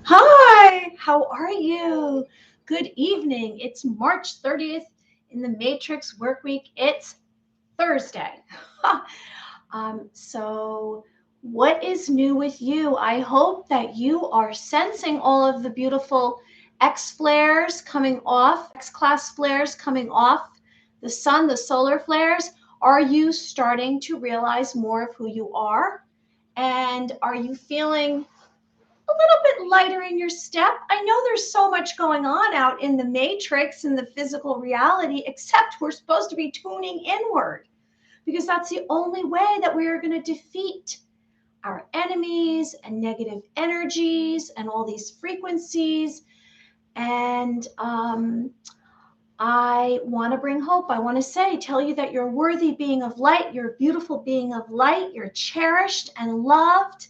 Hi, how are you? Good evening. It's March 30th in the Matrix work week. It's Thursday. So, what is new with you? I hope that you are sensing all of the beautiful X flares coming off, X class flares coming off the sun, the solar flares. Are you starting to realize more of who you are? And are you feeling a little bit lighter in your step? I know there's so much going on out in the matrix and the physical reality, except we're supposed to be tuning inward because that's the only way that we are going to defeat our enemies and negative energies and all these frequencies. And I want to bring hope. I want to tell you that you're a worthy being of light. You're a beautiful being of light. You're cherished and loved.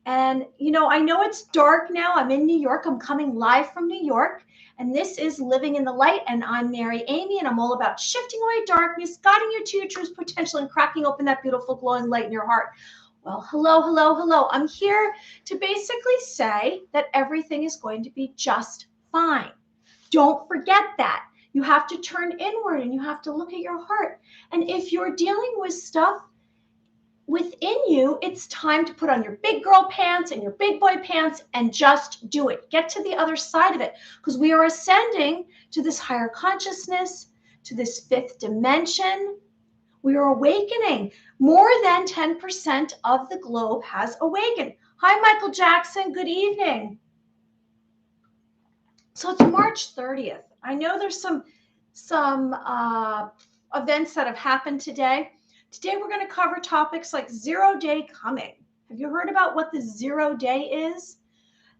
And, I know it's dark now. I'm in New York. I'm coming live from New York. And this is Living in the Light. And I'm Mary Amy. And I'm all about shifting away darkness, guiding you to your truth potential, and cracking open that beautiful glowing light in your heart. Well, hello, hello, hello. I'm here to basically say that everything is going to be just fine. Don't forget that. You have to turn inward and you have to look at your heart. And if you're dealing with stuff within you, it's time to put on your big girl pants and your big boy pants and just do it. Get to the other side of it, because we are ascending to this higher consciousness, to this fifth dimension. We are awakening. More than 10% of the globe has awakened. Hi, Michael Jackson. Good evening. So it's March 30th. I know there's some events that have happened today. Today we're going to cover topics like 0 day coming. Have you heard about what the 0 day is?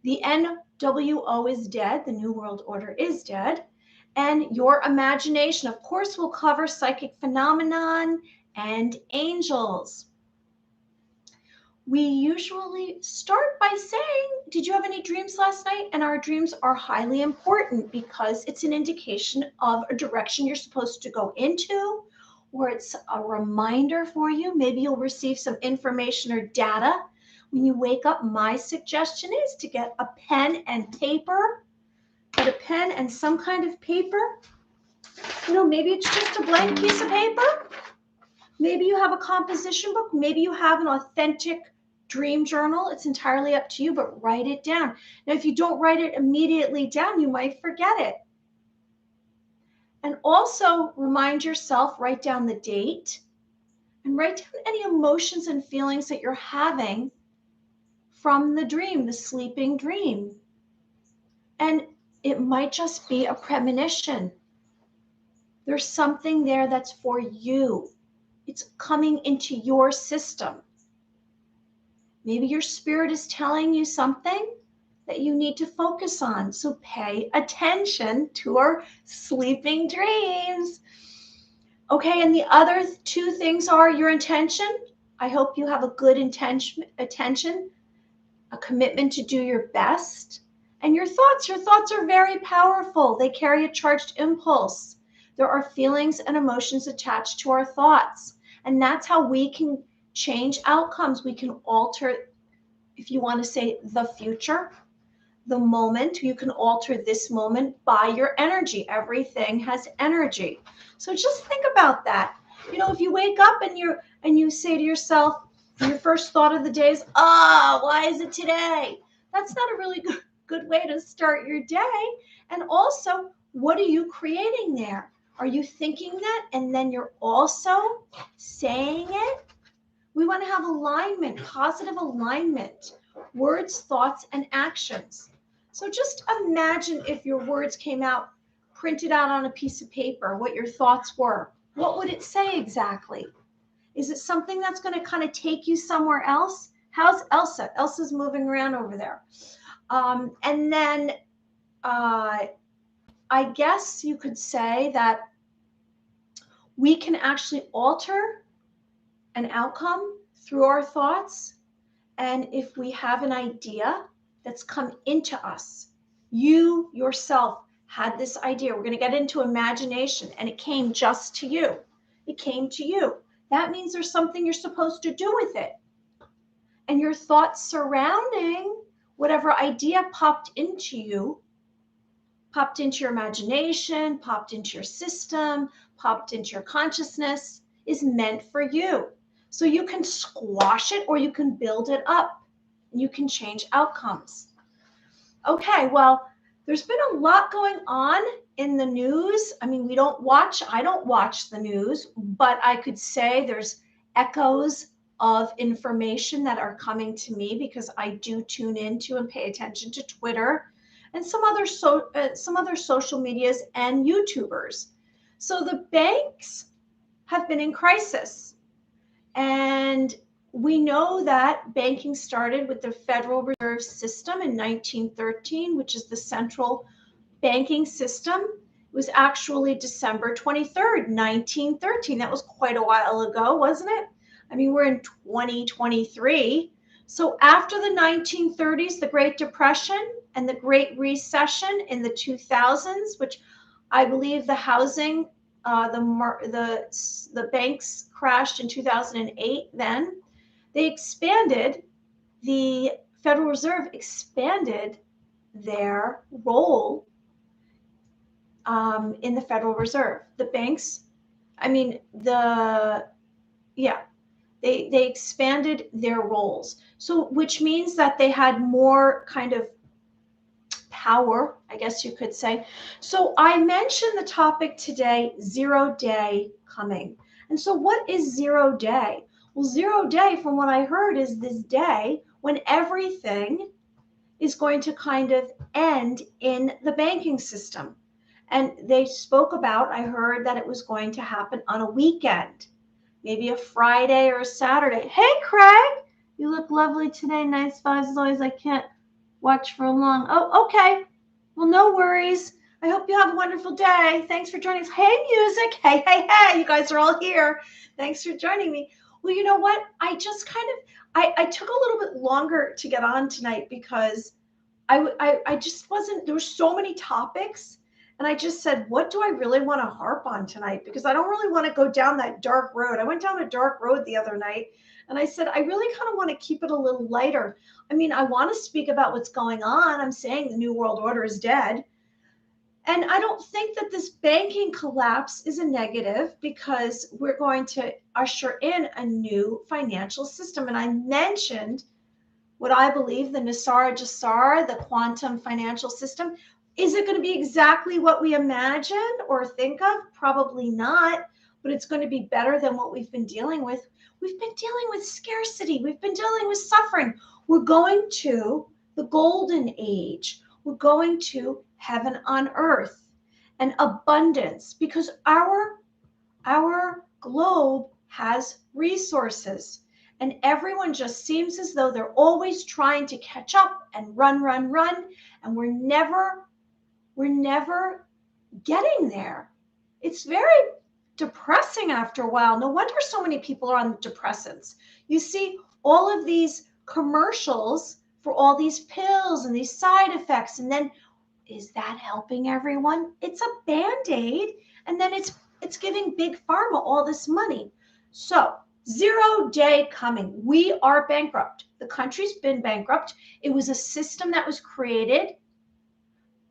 The NWO is dead. The New World Order is dead. And your imagination. Of course, we'll cover psychic phenomenon and angels. We usually start by saying, did you have any dreams last night? And our dreams are highly important because it's an indication of a direction you're supposed to go into, or it's a reminder for you. Maybe you'll receive some information or data when you wake up. My suggestion is to get a pen and paper. Get a pen and some kind of paper. Maybe it's just a blank piece of paper. Maybe you have a composition book. Maybe you have an authentic dream journal. It's entirely up to you, but write it down. Now, if you don't write it immediately down, you might forget it. And also remind yourself, write down the date and write down any emotions and feelings that you're having from the dream, the sleeping dream. And it might just be a premonition. There's something there that's for you. It's coming into your system. Maybe your spirit is telling you something that you need to focus on. So pay attention to our sleeping dreams. Okay, and the other two things are your intention. I hope you have a good attention, a commitment to do your best. And your thoughts are very powerful. They carry a charged impulse. There are feelings and emotions attached to our thoughts. And that's how we can change outcomes. We can alter, if you want to say the future, the moment. You can alter this moment by your energy. Everything has energy. So just think about that. If you wake up and you say to yourself, your first thought of the day is, why is it today? That's not a really good way to start your day. And also, what are you creating there? Are you thinking that and then you're also saying it? We want to have alignment, positive alignment, words, thoughts, and actions. So just imagine if your words came out, printed out on a piece of paper, what your thoughts were. What would it say exactly? Is it something that's going to kind of take you somewhere else? How's Elsa? Elsa's moving around over there. And then I guess you could say that we can actually alter an outcome through our thoughts. And if we have an idea that's come into us, you yourself had this idea. We're going to get into imagination, and it came just to you. It came to you. That means there's something you're supposed to do with it. And your thoughts surrounding whatever idea popped into you, popped into your imagination, popped into your system, popped into your consciousness, is meant for you. So you can squash it or you can build it up. You can change outcomes. Okay, well, there's been a lot going on in the news. I mean, I don't watch the news, but I could say there's echoes of information that are coming to me because I do tune into and pay attention to Twitter and some other social medias and YouTubers. So the banks have been in crisis. And we know that banking started with the Federal Reserve System in 1913, which is the central banking system. It was actually December 23rd, 1913. That was quite a while ago, wasn't it? I mean, we're in 2023. So after the 1930s, the Great Depression and the Great Recession in the 2000s, which I believe the housing, the banks crashed in 2008. Then they expanded, the Federal Reserve expanded their role in the Federal Reserve. The banks, I mean, they expanded their roles. So, which means that they had more kind of power, I guess you could say. So I mentioned the topic today, 0 day coming. And so what is 0 day? Well, 0 day, from what I heard, is this day when everything is going to kind of end in the banking system. And they spoke about, I heard that it was going to happen on a weekend, maybe a Friday or a Saturday. Hey, Craig, you look lovely today. Nice vibes as always. I can't watch for long. Oh, okay. Well, no worries. I hope you have a wonderful day. Thanks for joining us. Hey, music. Hey, hey, hey. You guys are all here. Thanks for joining me. Well, you know what? I just kind of, I took a little bit longer to get on tonight because I just wasn't, there were so many topics. And I just said, what do I really want to harp on tonight? Because I don't really want to go down that dark road. I went down a dark road the other night. And I said, I really kind of want to keep it a little lighter. I mean, I want to speak about what's going on. I'm saying the New World Order is dead. And I don't think that this banking collapse is a negative because we're going to usher in a new financial system. And I mentioned what I believe the Nisara Jasara, the quantum financial system. Is it going to be exactly what we imagine or think of? Probably not, but it's going to be better than what we've been dealing with. We've been dealing with scarcity. We've been dealing with suffering. We're going to the golden age. We're going to heaven on earth and abundance because our globe has resources. And everyone just seems as though they're always trying to catch up and run. And we're never getting there. It's very depressing after a while. No wonder so many people are on depressants. You see all of these commercials for all these pills and these side effects. And then is that helping everyone? It's a Band-Aid. And then it's giving big pharma all this money. So 0 day coming. We are bankrupt. The country's been bankrupt. It was a system that was created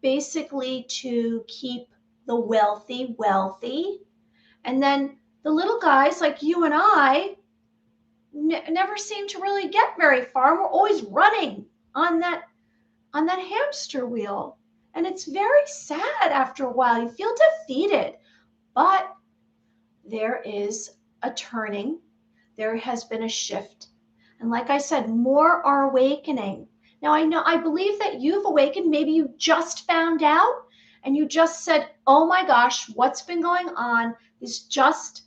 basically to keep the wealthy wealthy. And then the little guys like you and I never seem to really get very far. We're always running on that hamster wheel. And it's very sad after a while. You feel defeated. But there is a turning. There has been a shift. And like I said, more are awakening. Now, I believe that you've awakened. Maybe you just found out and you just said, oh my gosh, what's been going on? This just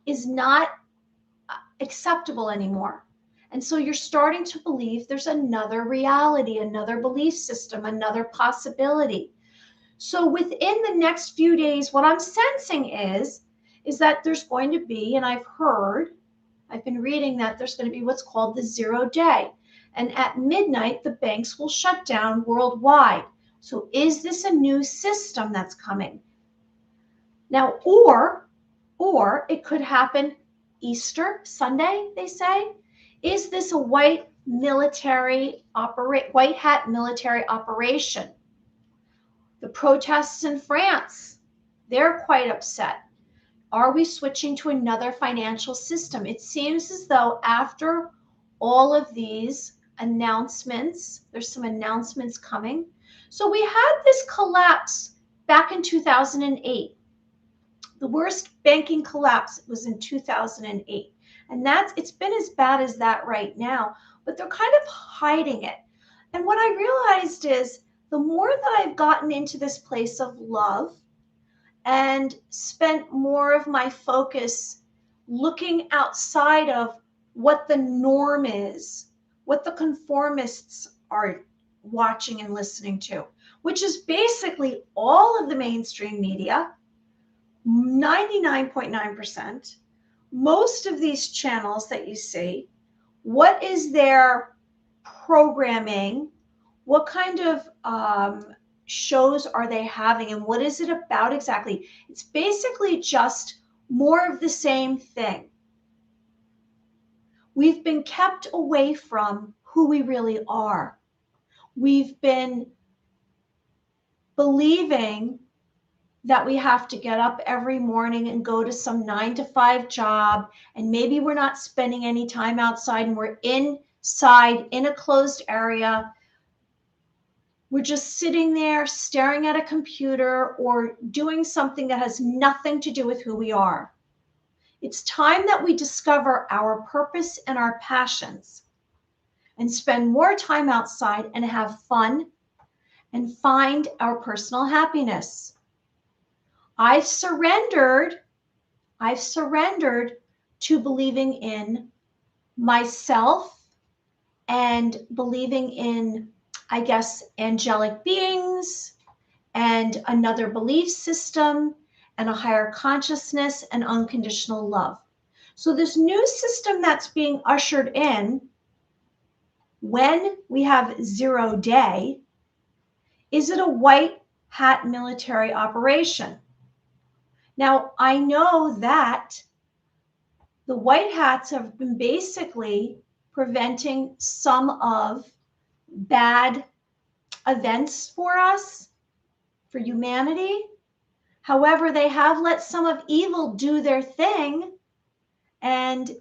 is not acceptable anymore. And so you're starting to believe there's another reality, another belief system, another possibility. So within the next few days, what I'm sensing is that there's going to be, and I've been reading that there's going to be what's called the 0 day. And at midnight, the banks will shut down worldwide. So is this a new system that's coming? Now, or it could happen Easter Sunday, they say. Is this a white hat military operation? The protests in France, they're quite upset. Are we switching to another financial system? It seems as though after all of these announcements, there's some announcements coming. So we had this collapse back in 2008. The worst banking collapse was in 2008. And it's been as bad as that right now, but they're kind of hiding it. And what I realized is the more that I've gotten into this place of love and spent more of my focus looking outside of what the norm is, what the conformists are watching and listening to, which is basically all of the mainstream media, 99.9%. Most of these channels that you see, what is their programming? What kind of shows are they having, and what is it about exactly? It's basically just more of the same thing. We've been kept away from who we really are. We've been believing that we have to get up every morning and go to some 9-to-5 job, and maybe we're not spending any time outside and we're inside in a closed area. We're just sitting there staring at a computer or doing something that has nothing to do with who we are. It's time that we discover our purpose and our passions and spend more time outside and have fun and find our personal happiness. I've surrendered to believing in myself and believing in, I guess, angelic beings and another belief system and a higher consciousness and unconditional love. So this new system that's being ushered in when we have 0 day, is it a white hat military operation? Now, I know that the white hats have been basically preventing some of bad events for us, for humanity. However, they have let some of evil do their thing, and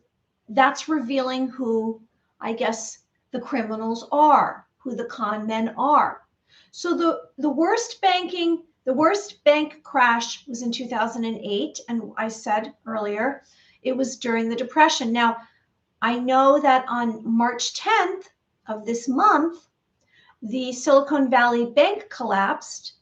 that's revealing who, I guess, the criminals are, who the con men are. So the worst bank crash was in 2008, and I said earlier, it was during the Depression. Now, I know that on March 10th of this month, the Silicon Valley Bank collapsed,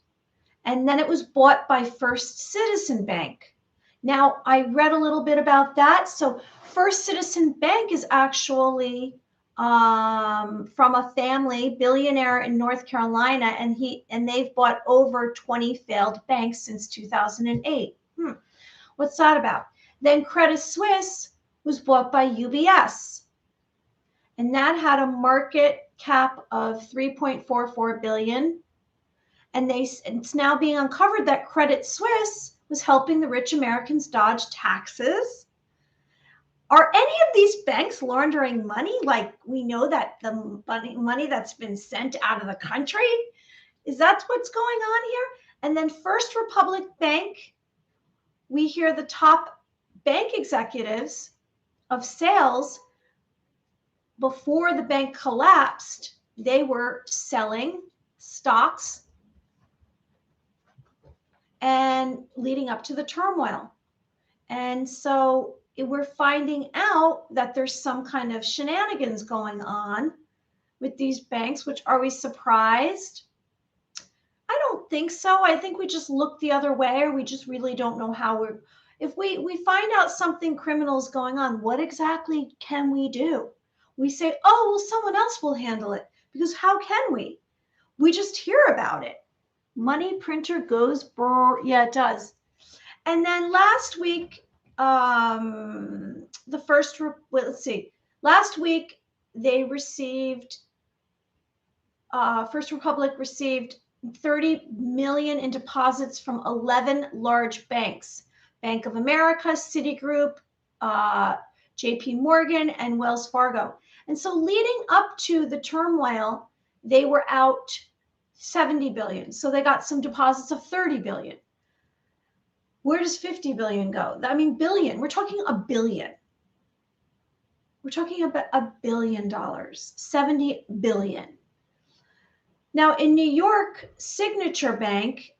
and then it was bought by First Citizen Bank. Now, I read a little bit about that. So First Citizen Bank is actually from a family billionaire in North Carolina, and they've bought over 20 failed banks since 2008. What's that about? Then Credit Suisse was bought by UBS, and that had a market cap of 3.44 billion. And it's now being uncovered that Credit Suisse was helping the rich Americans dodge taxes. Are any of these banks laundering money? Like, we know that the money that's been sent out of the country, is that what's going on here? And then First Republic Bank, we hear the top bank executives of sales before the bank collapsed, they were selling stocks and leading up to the turmoil. And so we're finding out that there's some kind of shenanigans going on with these banks, which, are we surprised? I don't think so. I think we just look the other way, or we just really don't know how if we find out something criminal is going on, what exactly can we do? We say, oh, well, someone else will handle it, because how can we? We just hear about it. Money printer goes brr. Yeah, it does. And then last week, last week they received, First Republic received 30 million in deposits from 11 large banks: Bank of America, Citigroup, JP Morgan, and Wells Fargo. And so leading up to the turmoil, they were out 70 billion. So they got some deposits of 30 billion. Where does 50 billion go? I mean, billion. We're talking a billion. We're talking about $1 billion, 70 billion. Now in New York, Signature Bank,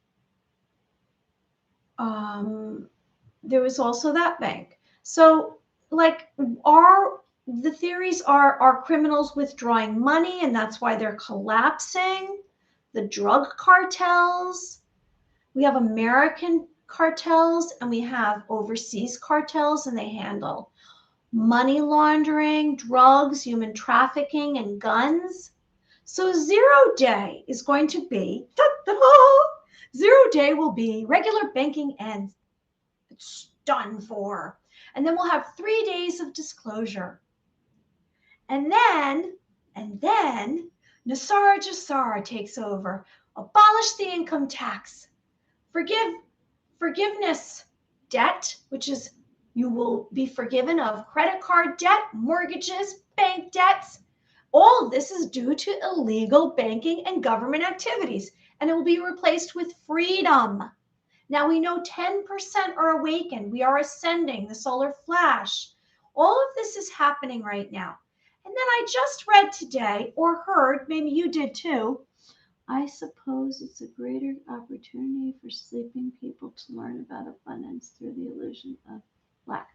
there was also that bank. So like the theories are criminals withdrawing money and that's why they're collapsing. The drug cartels. We have American cartels and we have overseas cartels, and they handle money laundering, drugs, human trafficking, and guns. So 0 day is going to be, 0 day will be regular banking and it's done for. And then we'll have 3 days of disclosure. And then Nasara Jassara takes over. Abolish the income tax. Forgiveness debt, which is you will be forgiven of credit card debt, mortgages, bank debts. All of this is due to illegal banking and government activities, and it will be replaced with freedom. Now we know 10% are awakened. We are ascending, the solar flash. All of this is happening right now. And then I just read today, or heard, maybe you did too, I suppose it's a greater opportunity for sleeping people to learn about abundance through the illusion of lack.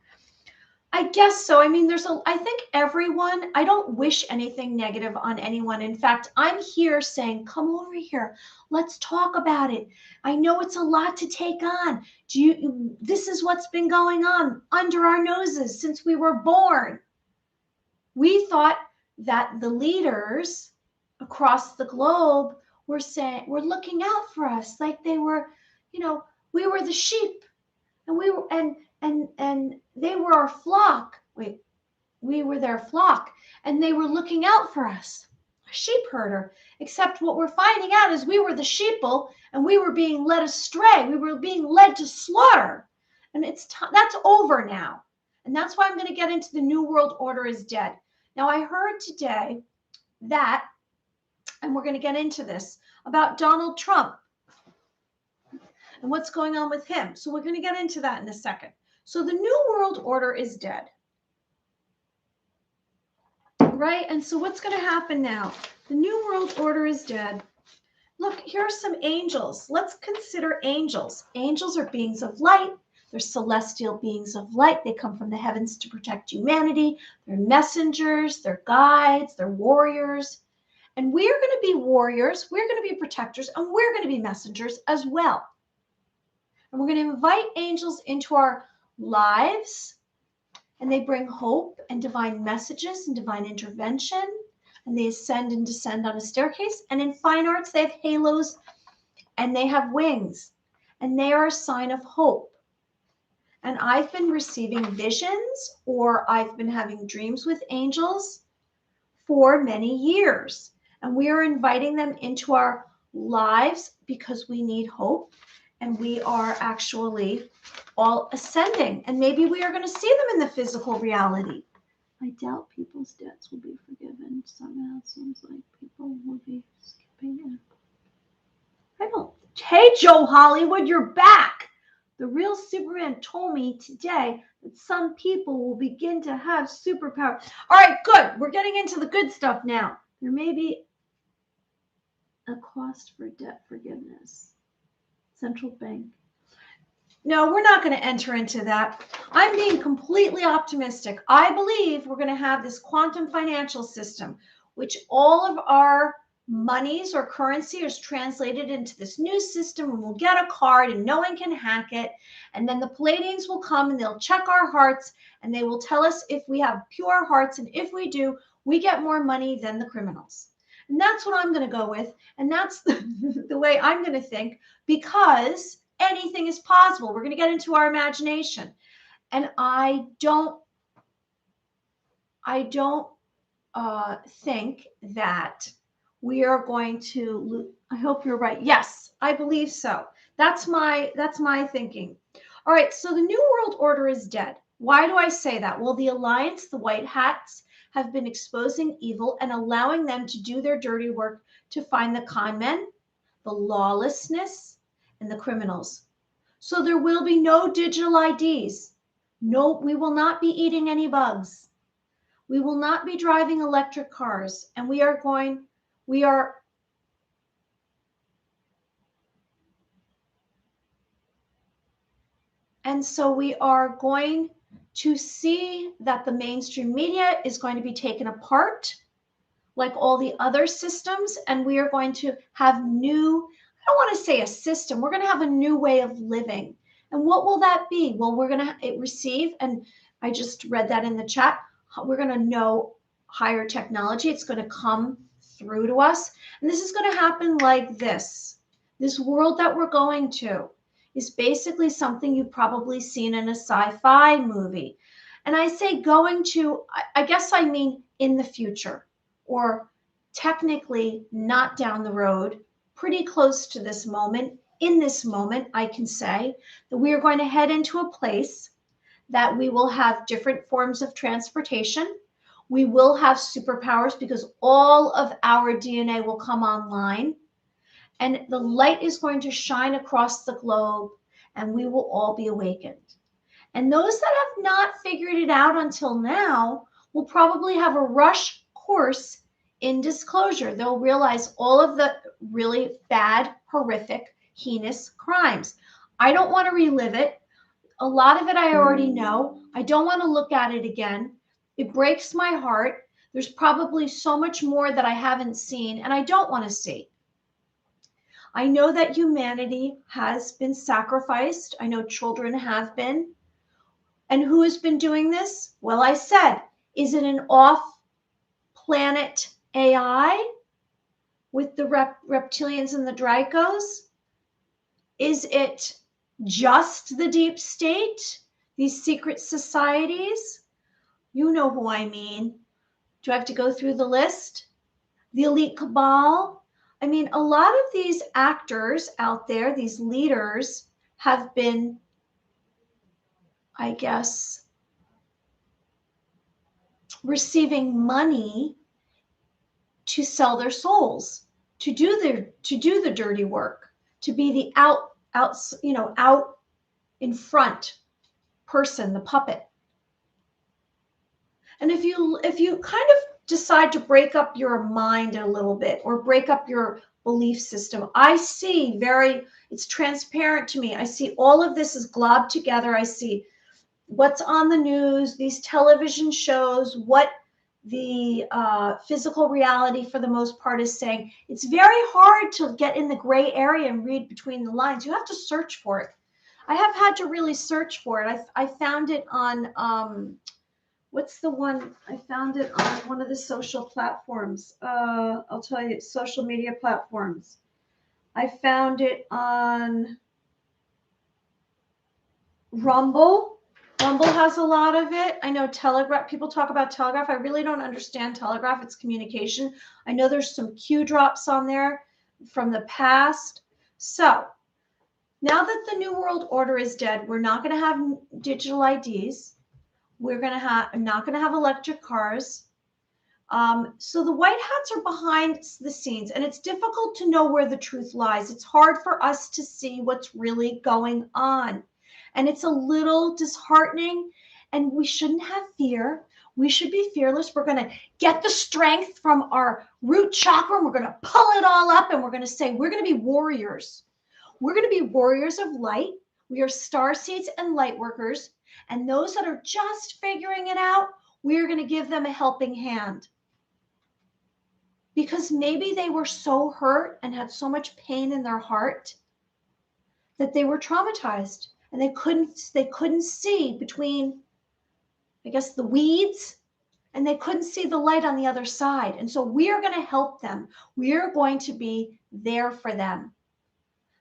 I guess so. I mean, I think everyone, I don't wish anything negative on anyone. In fact, I'm here saying, come over here. Let's talk about it. I know it's a lot to take on. This is what's been going on under our noses since we were born. We thought that the leaders across the globe were looking out for us, like they were, we were the sheep, and we were, and they were our flock. We were their flock, and they were looking out for us, a sheep herder. Except what we're finding out is we were the sheeple, and we were being led astray. We were being led to slaughter, and that's over now. And that's why I'm going to get into the New World Order is dead. Now, I heard today that, and we're going to get into this, about Donald Trump and what's going on with him. So we're going to get into that in a second. So the New World Order is dead. Right? And so what's going to happen now? The New World Order is dead. Look, here are some angels. Let's consider angels. Angels are beings of light. They're celestial beings of light. They come from the heavens to protect humanity. They're messengers, they're guides, they're warriors. And we're going to be warriors, we're going to be protectors, and we're going to be messengers as well. And we're going to invite angels into our lives, and they bring hope and divine messages and divine intervention, and they ascend and descend on a staircase. And in fine arts, they have halos and they have wings, and they are a sign of hope. And I've been receiving visions, or I've been having dreams with angels for many years. And we are inviting them into our lives because we need hope. And we are actually all ascending. And maybe we are going to see them in the physical reality. I doubt people's debts will be forgiven. Somehow it seems like people will be skipping it. Hey, Joe Hollywood, you're back. The real Superman told me today that some people will begin to have superpower. All right, good. We're getting into the good stuff now. There may be a cost for debt forgiveness. Central bank. No, we're not going to enter into that. I'm being completely optimistic. I believe we're going to have this quantum financial system, which all of our monies or currency is translated into this new system, and we'll get a card and no one can hack it. And then the Palladians will come and they'll check our hearts and they will tell us if we have pure hearts. And if we do, we get more money than the criminals. And that's what I'm going to go with. And that's the way I'm going to think, because anything is possible. We're going to get into our imagination. And I don't think that we are going to, I hope you're right. Yes, I believe so. That's my thinking. All right, so the New World Order is dead. Why do I say that? Well, the Alliance, the White Hats, have been exposing evil and allowing them to do their dirty work to find the con men, the lawlessness, and the criminals. So there will be no digital IDs. No, we will not be eating any bugs. We will not be driving electric cars. And we are, and so we are going to see that the mainstream media is going to be taken apart like all the other systems, and we are going to have new, I don't want to say a system, we're going to have a new way of living. And what will that be? Well, we're going to receive, and I just read that in the chat, we're going to know higher technology. It's going to come through to us. And this is going to happen like this. This world that we're going to is basically something you've probably seen in a sci-fi movie. And I say going to, I guess I mean in the future, or technically not down the road, pretty close to this moment. In this moment, I can say that we are going to head into a place that we will have different forms of transportation. We will have superpowers because all of our DNA will come online, and the light is going to shine across the globe, and we will all be awakened. And those that have not figured it out until now will probably have a rush course in disclosure. They'll realize all of the really bad, horrific, heinous crimes. I don't want to relive it. A lot of it I already know. I don't want to look at it again. It breaks my heart. There's probably so much more that I haven't seen and I don't want to see. I know that humanity has been sacrificed. I know children have been. And who has been doing this? Well, I said, is it an off-planet AI with the reptilians and the Dracos? Is it just the deep state, these secret societies? You know who I mean. Do I have to go through the list? The elite cabal? I mean, a lot of these actors out there, these leaders, have been, I guess, receiving money to sell their souls, to do the dirty work, to be the out in front person, the puppet. And if you kind of decide to break up your mind a little bit or break up your belief system, I see it's transparent to me. I see all of this is globbed together. I see what's on the news, these television shows, what the physical reality for the most part is saying. It's very hard to get in the gray area and read between the lines. You have to search for it. I have had to really search for it. I found it on, what's the one? I found it on one of the social platforms. I'll tell you, social media platforms. I found it on Rumble. Rumble has a lot of it. I know Telegraph, people talk about Telegraph. I really don't understand Telegraph. It's communication. I know there's some Q drops on there from the past. So now that the New World Order is dead, we're not going to have digital IDs. We're not going to have electric cars. So the white hats are behind the scenes, and it's difficult to know where the truth lies. It's hard for us to see what's really going on. And it's a little disheartening, and we shouldn't have fear. We should be fearless. We're going to get the strength from our root chakra, and we're going to pull it all up, and we're going to say, we're going to be warriors. We're going to be warriors of light. We are star seeds and light workers. And those that are just figuring it out, we're going to give them a helping hand. Because maybe they were so hurt and had so much pain in their heart that they were traumatized. And they couldn't see between, I guess, the weeds, and they couldn't see the light on the other side. And so we are going to help them. We are going to be there for them.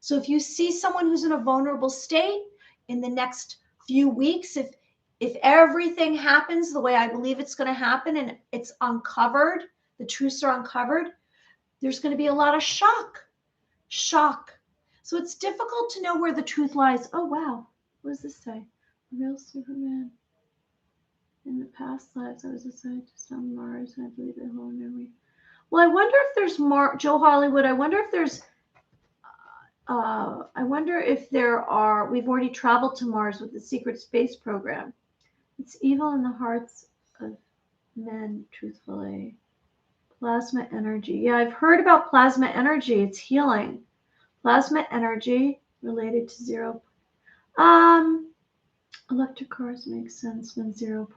So if you see someone who's in a vulnerable state in the next few weeks, if everything happens the way I believe it's going to happen and it's uncovered, the truths are uncovered, there's going to be a lot of shock. So it's difficult to know where the truth lies. Oh, wow. What does this say? Real Superman In the past lives, I was a scientist on Mars, and I believe I hold memory. Well, I wonder if there's more, Joe Hollywood. I wonder if there's, we've already traveled to Mars with the secret space program. It's evil in the hearts of men, truthfully. Plasma energy. Yeah, I've heard about plasma energy. It's healing. Plasma energy related to zero. Electric cars make sense when 0.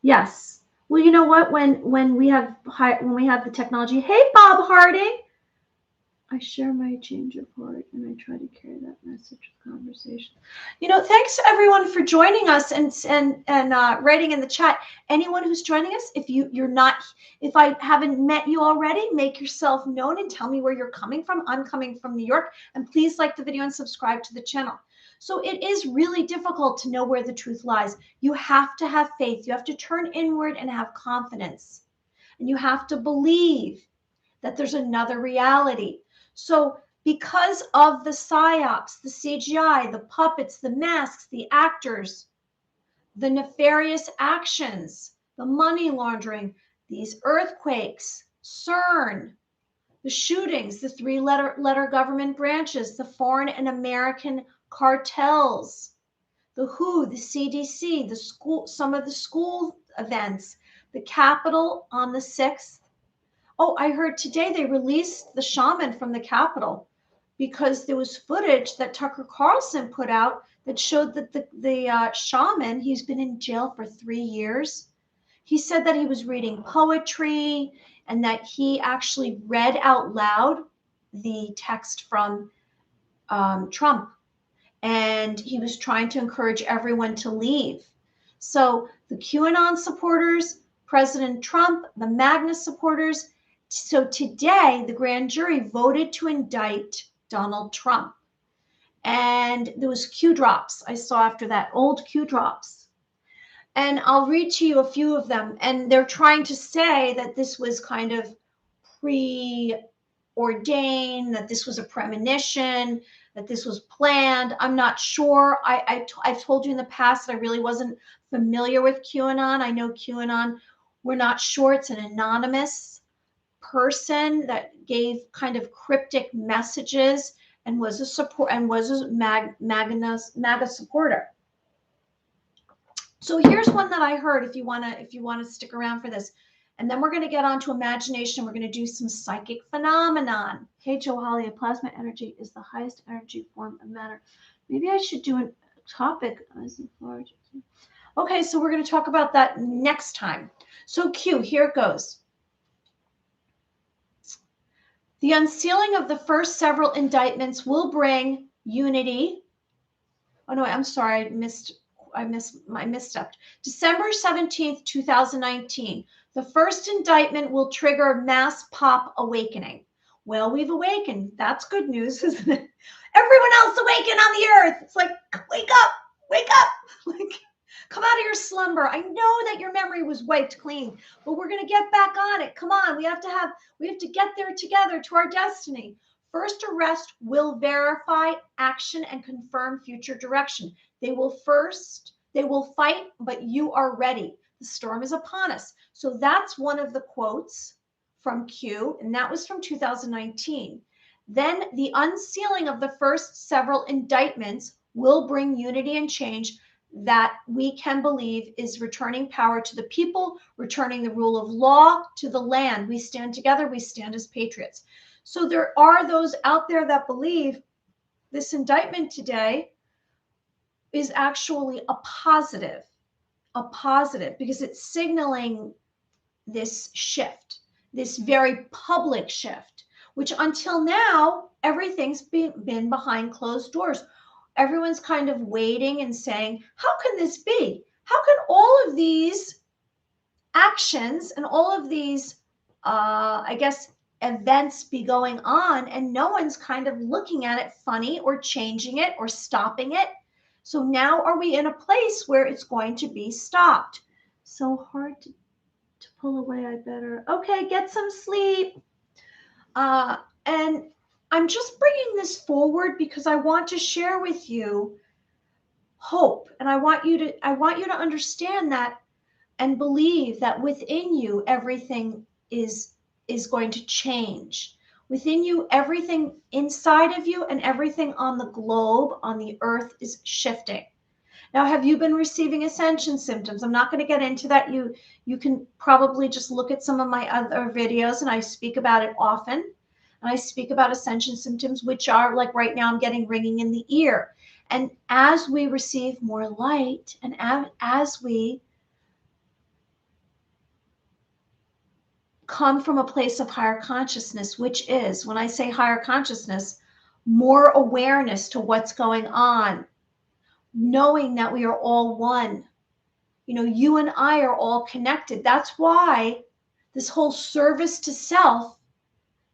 Yes. Well, you know what? When we have the technology. Hey, Bob Harding. I share my change of heart, and I try to carry that message with conversation. Thanks everyone for joining us and writing in the chat. Anyone who's joining us, if I haven't met you already, make yourself known and tell me where you're coming from. I'm coming from New York, and please like the video and subscribe to the channel. So it is really difficult to know where the truth lies. You have to have faith. You have to turn inward and have confidence, and you have to believe that there's another reality. So because of the psyops, the CGI, the puppets, the masks, the actors, the nefarious actions, the money laundering, these earthquakes, CERN, the shootings, the three-letter government branches, the foreign and American cartels, the WHO, the CDC, some of the school events, the Capitol on the 6th. Oh, I heard today they released the shaman from the Capitol because there was footage that Tucker Carlson put out that showed that the shaman, he's been in jail for 3 years. He said that he was reading poetry and that he actually read out loud the text from Trump. And he was trying to encourage everyone to leave. So the QAnon supporters, President Trump, the MAGA supporters. So today, the grand jury voted to indict Donald Trump. And there was Q drops I saw after that, old Q drops. And I'll read to you a few of them. And they're trying to say that this was kind of preordained, that this was a premonition, that this was planned. I'm not sure. I've told you in the past that I really wasn't familiar with QAnon. I know QAnon, we're not sure. It's an anonymous person that gave kind of cryptic messages and was a MAGA supporter. So here's one that I heard, if you want to stick around for this. And then we're going to get on to imagination. We're going to do some psychic phenomenon. Hey, Joe Holly, plasma energy is the highest energy form of matter. Maybe I should do a topic as large. Okay, so we're going to talk about that next time. So Q, here it goes. The unsealing of the first several indictments will bring unity. Oh no, I'm sorry, I misstepped. December 17th, 2019. The first indictment will trigger mass pop awakening. Well, we've awakened. That's good news, isn't it? Everyone else awaken on the earth. It's like, wake up, like, come out of your slumber. I know that your memory was wiped clean, but we're going to get back on it. Come on, we have to get there together to our destiny. First arrest will verify action and confirm future direction. They will fight, but you are ready. The storm is upon us. So that's one of the quotes from Q, and that was from 2019. Then the unsealing of the first several indictments will bring unity and change that we can believe is returning power to the people, returning the rule of law to the land. We stand together, we stand as patriots. So there are those out there that believe this indictment today is actually a positive because it's signaling this shift, this very public shift, which until now, everything's been behind closed doors. Everyone's kind of waiting and saying, how can this be? How can all of these actions and all of these, events be going on and no one's kind of looking at it funny or changing it or stopping it? So now are we in a place where it's going to be stopped? So hard to pull away, I better. Okay, get some sleep. And I'm just bringing this forward because I want to share with you hope. And I want you to understand that and believe that within you everything is going to change. Within you, everything inside of you and everything on the globe, on the earth, is shifting. Now, have you been receiving ascension symptoms? I'm not going to get into that. You can probably just look at some of my other videos, and I speak about it often. And I speak about ascension symptoms, which are like right now I'm getting ringing in the ear. And as we receive more light, and as we come from a place of higher consciousness, which is, when I say higher consciousness, more awareness to what's going on, knowing that we are all one. You know, you and I are all connected. That's why this whole service to self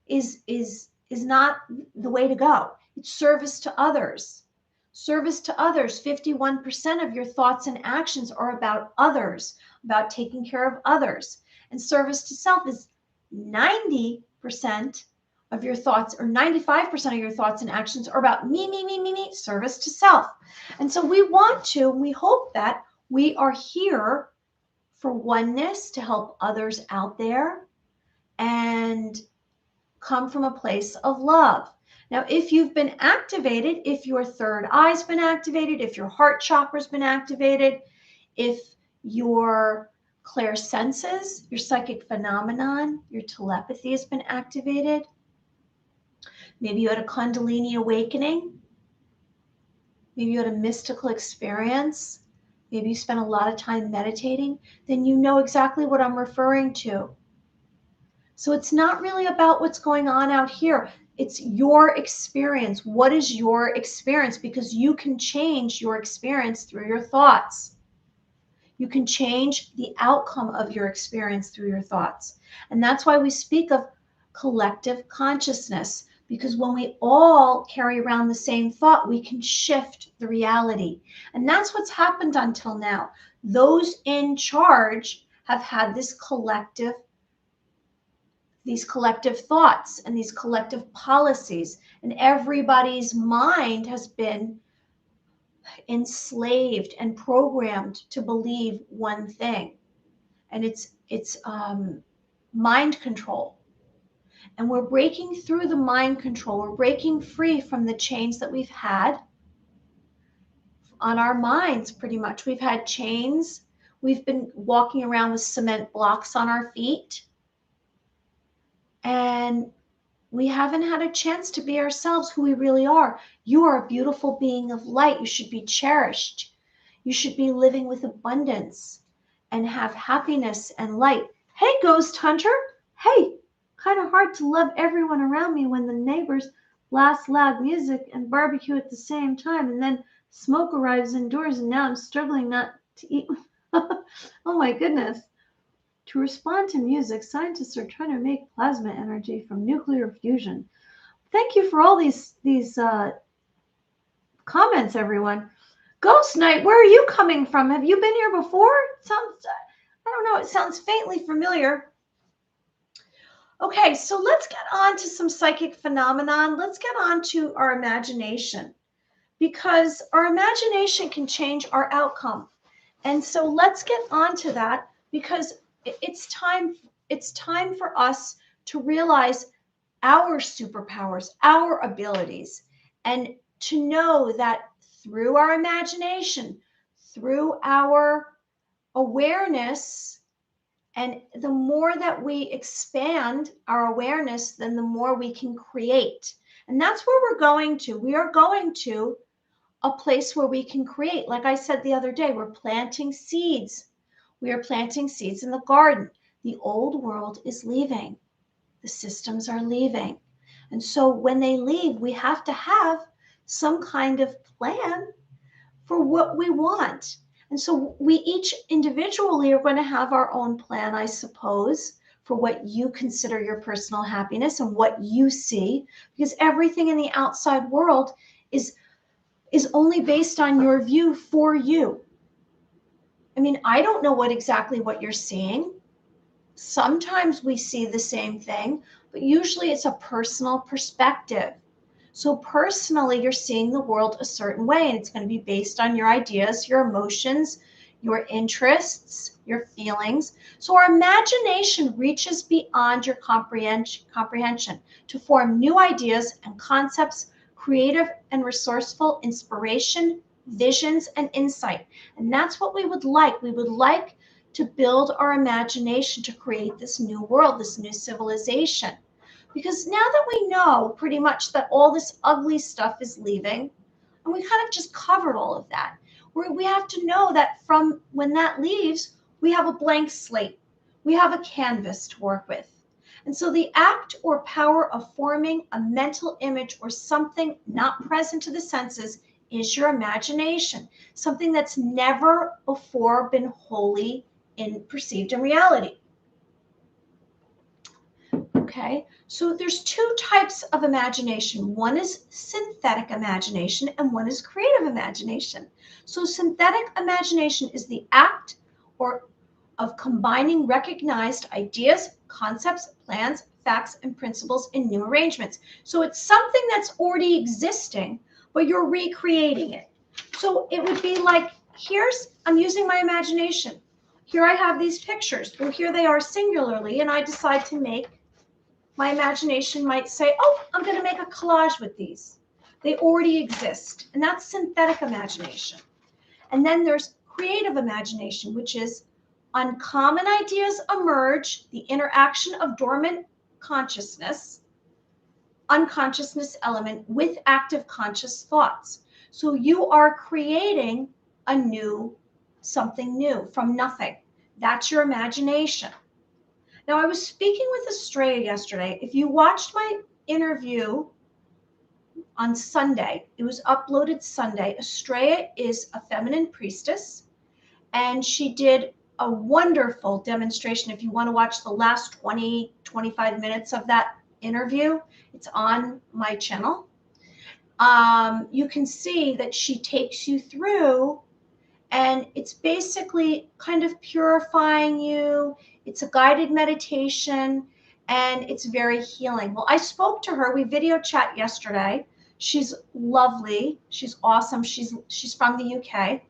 is not the way to go. It's service to others. Service to others. 51% of your thoughts and actions are about others, about taking care of others. And service to self is 90% of your thoughts, or 95% of your thoughts and actions are about me, service to self. And so we hope that we are here for oneness, to help others out there and come from a place of love. Now, if you've been activated, if your third eye's been activated, if your heart chakra's been activated, if your clairsenses, your psychic phenomenon, your telepathy has been activated, maybe you had a Kundalini awakening, maybe you had a mystical experience, maybe you spent a lot of time meditating, then you know exactly what I'm referring to. So it's not really about what's going on out here. It's your experience. What is your experience? Because you can change your experience through your thoughts. You can change the outcome of your experience through your thoughts. And that's why we speak of collective consciousness, because when we all carry around the same thought, we can shift the reality. And that's what's happened until now. Those in charge have had these collective thoughts and these collective policies, and everybody's mind has been enslaved and programmed to believe one thing, and it's mind control. And we're breaking through the mind control. We're breaking free from the chains that we've had on our minds. Pretty much, we've had chains. We've been walking around with cement blocks on our feet, and we haven't had a chance to be ourselves, who we really are. You are a beautiful being of light. You should be cherished. You should be living with abundance and have happiness and light. Hey, ghost hunter. Hey, kind of hard to love everyone around me when the neighbors blast loud music and barbecue at the same time, and then smoke arrives indoors, and now I'm struggling not to eat. Oh my goodness. To respond to music, scientists are trying to make plasma energy from nuclear fusion. Thank you for all these comments, everyone. Ghost Knight, where are you coming from? Have you been here before? I don't know, it sounds faintly familiar. Okay, so let's get on to some psychic phenomenon. Let's get on to our imagination, because our imagination can change our outcome. And so let's get on to that, because it's time for us to realize our superpowers, our abilities, and to know that through our imagination, through our awareness, and the more that we expand our awareness, then the more we can create. And that's where we're going to. We are going to a place where we can create. Like I said the other day, we're planting seeds. We are planting seeds in the garden. The old world is leaving. The systems are leaving. And so when they leave, we have to have some kind of plan for what we want. And so we each individually are going to have our own plan, I suppose, for what you consider your personal happiness and what you see, because everything in the outside world is only based on your view for you. I mean, I don't know exactly what you're seeing. Sometimes we see the same thing, but usually it's a personal perspective. So personally, you're seeing the world a certain way, and it's going to be based on your ideas, your emotions, your interests, your feelings. So our imagination reaches beyond your comprehension to form new ideas and concepts, creative and resourceful inspiration, visions, and insight. And that's what we would like. We would like to build our imagination to create this new world, this new civilization. Because now that we know pretty much that all this ugly stuff is leaving, and we kind of just covered all of that, we have to know that from when that leaves, we have a blank slate. We have a canvas to work with. And so the act or power of forming a mental image or something not present to the senses is your imagination, something that's never before been wholly perceived in reality. Okay, so there's two types of imagination. One is synthetic imagination and one is creative imagination. So synthetic imagination is the act of combining recognized ideas, concepts, plans, facts, and principles in new arrangements. So it's something that's already existing, but you're recreating it. So it would be like, I'm using my imagination. Here I have these pictures. Well, here they are singularly, and I decide to make, my imagination might say, oh, I'm going to make a collage with these. They already exist, and that's synthetic imagination. And then there's creative imagination, which is uncommon ideas emerge, the interaction of dormant unconsciousness element with active conscious thoughts. So you are creating something new from nothing. That's your imagination. Now, I was speaking with Estrella yesterday. If you watched my interview on Sunday, it was uploaded Sunday. Estrella is a feminine priestess, and she did a wonderful demonstration. If you want to watch the last 25 minutes of that interview, it's on my channel. You can see that she takes you through, and it's basically kind of purifying you. It's a guided meditation, and it's very healing. Well, I spoke to her. We video chat yesterday. She's lovely. She's awesome. She's from the UK.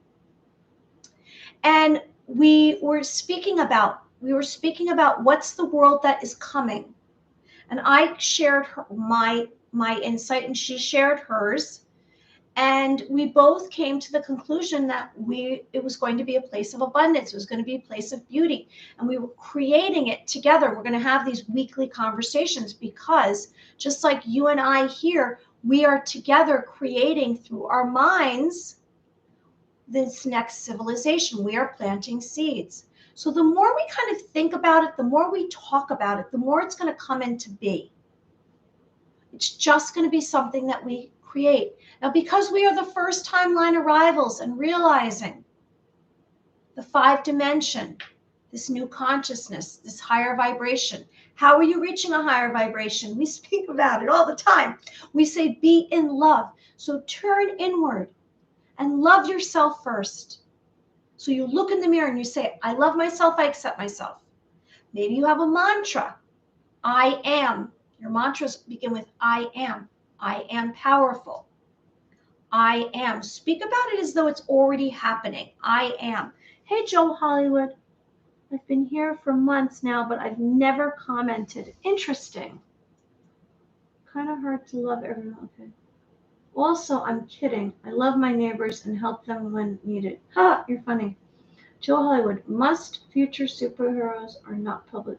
And we were speaking about what's the world that is coming. And I shared my insight, and she shared hers. And we both came to the conclusion that it was going to be a place of abundance. It was going to be a place of beauty. And we were creating it together. We're going to have these weekly conversations because just like you and I here, we are together creating through our minds this next civilization. We are planting seeds. So the more we kind of think about it, the more we talk about it, the more it's going to come into be. It's just going to be something that we create. Now, because we are the first timeline arrivals and realizing the 5 dimension, this new consciousness, this higher vibration. How are you reaching a higher vibration? We speak about it all the time. We say, be in love. So turn inward and love yourself first. So you look in the mirror and you say, I love myself, I accept myself. Maybe you have a mantra. I am. Your mantras begin with I am. I am powerful. I am. Speak about it as though it's already happening. I am. Hey, Joe Hollywood. I've been here for months now, but I've never commented. Interesting. Kind of hard to love everyone. Okay. Also, I'm kidding. I love my neighbors and help them when needed. Ha, you're funny. Joe Hollywood. Must future superheroes are not public.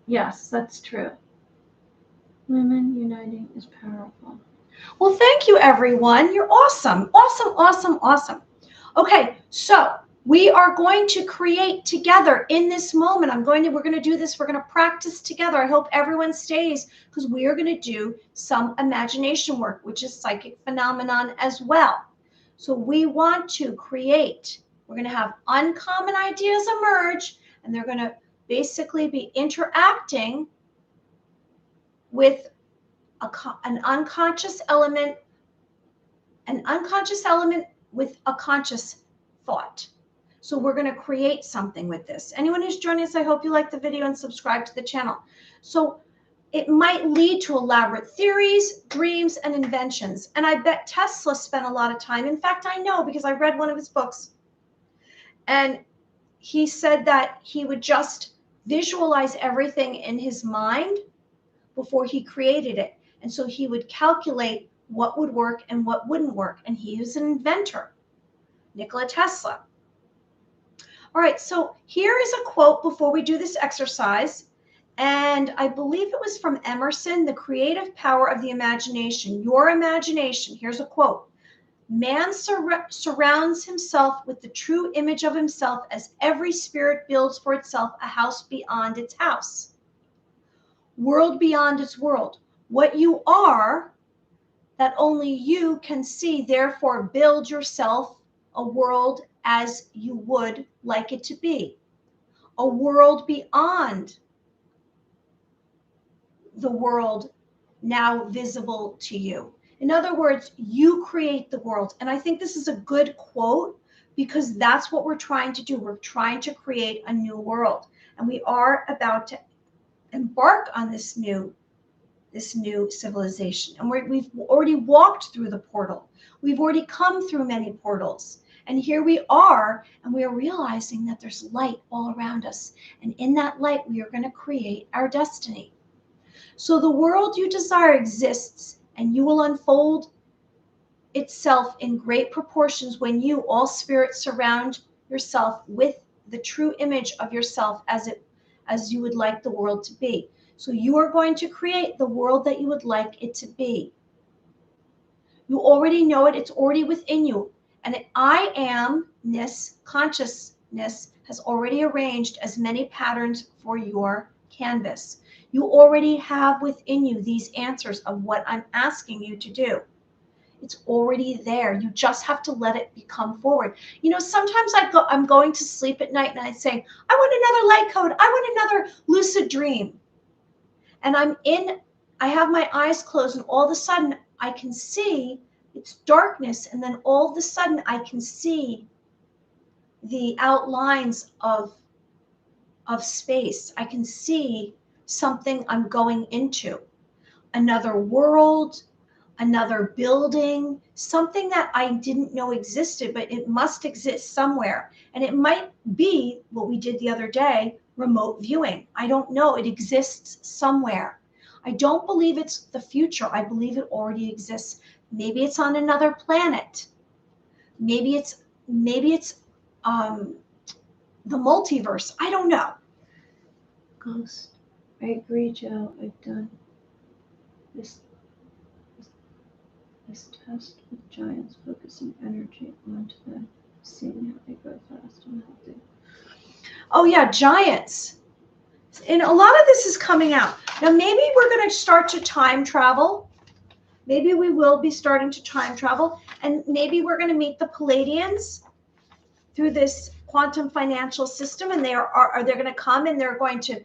Yes, that's true. Women uniting is powerful. Well, thank you, everyone. You're awesome. Awesome, awesome, awesome. Okay, so we are going to create together in this moment. We're going to do this. We're going to practice together. I hope everyone stays because we are going to do some imagination work, which is psychic phenomenon as well. So we want to create. We're going to have uncommon ideas emerge, and they're going to basically be interacting with an unconscious element with a conscious thought. So we're going to create something with this. Anyone who's joining us, I hope you like the video and subscribe to the channel. So it might lead to elaborate theories, dreams, and inventions. And I bet Tesla spent a lot of time. In fact, I know because I read one of his books. And he said that he would just visualize everything in his mind before he created it. And so he would calculate what would work and what wouldn't work. And he was an inventor, Nikola Tesla. All right, so here is a quote before we do this exercise. And I believe it was from Emerson, The Creative Power of the Imagination. Your imagination. Here's a quote. Man surrounds himself with the true image of himself as every spirit builds for itself a house beyond its house. World beyond its world. What you are, that only you can see, therefore build yourself a world as you would like it to be. A world beyond the world now visible to you. In other words, you create the world. And I think this is a good quote because that's what we're trying to do. We're trying to create a new world. And we are about to embark on this new civilization. And we've already walked through the portal. We've already come through many portals. And here we are, and we are realizing that there's light all around us. And in that light, we are going to create our destiny. So the world you desire exists, and you will unfold itself in great proportions when you, all spirits, surround yourself with the true image of yourself as you would like the world to be. So you are going to create the world that you would like it to be. You already know it. It's already within you. And I amness, consciousness, has already arranged as many patterns for your canvas. You already have within you these answers of what I'm asking you to do. It's already there. You just have to let it become forward. You know, sometimes I'm going to sleep at night and I say, I want another light code. I want another lucid dream. And I have my eyes closed, and all of a sudden I can see it's darkness. And then all of a sudden I can see the outlines of space. I can see something I'm going into, another world, another building, something that I didn't know existed, but it must exist somewhere. And it might be what we did the other day, remote viewing. I don't know. It exists somewhere. I don't believe it's the future. I believe it already exists. Maybe it's on another planet. Maybe it's the multiverse. I don't know. Ghost. I agree, Joe. I've done this test with giants, focusing energy onto them, seeing how they grow fast and healthy. Oh yeah, giants. And a lot of this is coming out. Now maybe we're going to start to time travel. Maybe we will be starting to time travel. And maybe we're going to meet the Palladians through this quantum financial system. And they're going to come and they're going to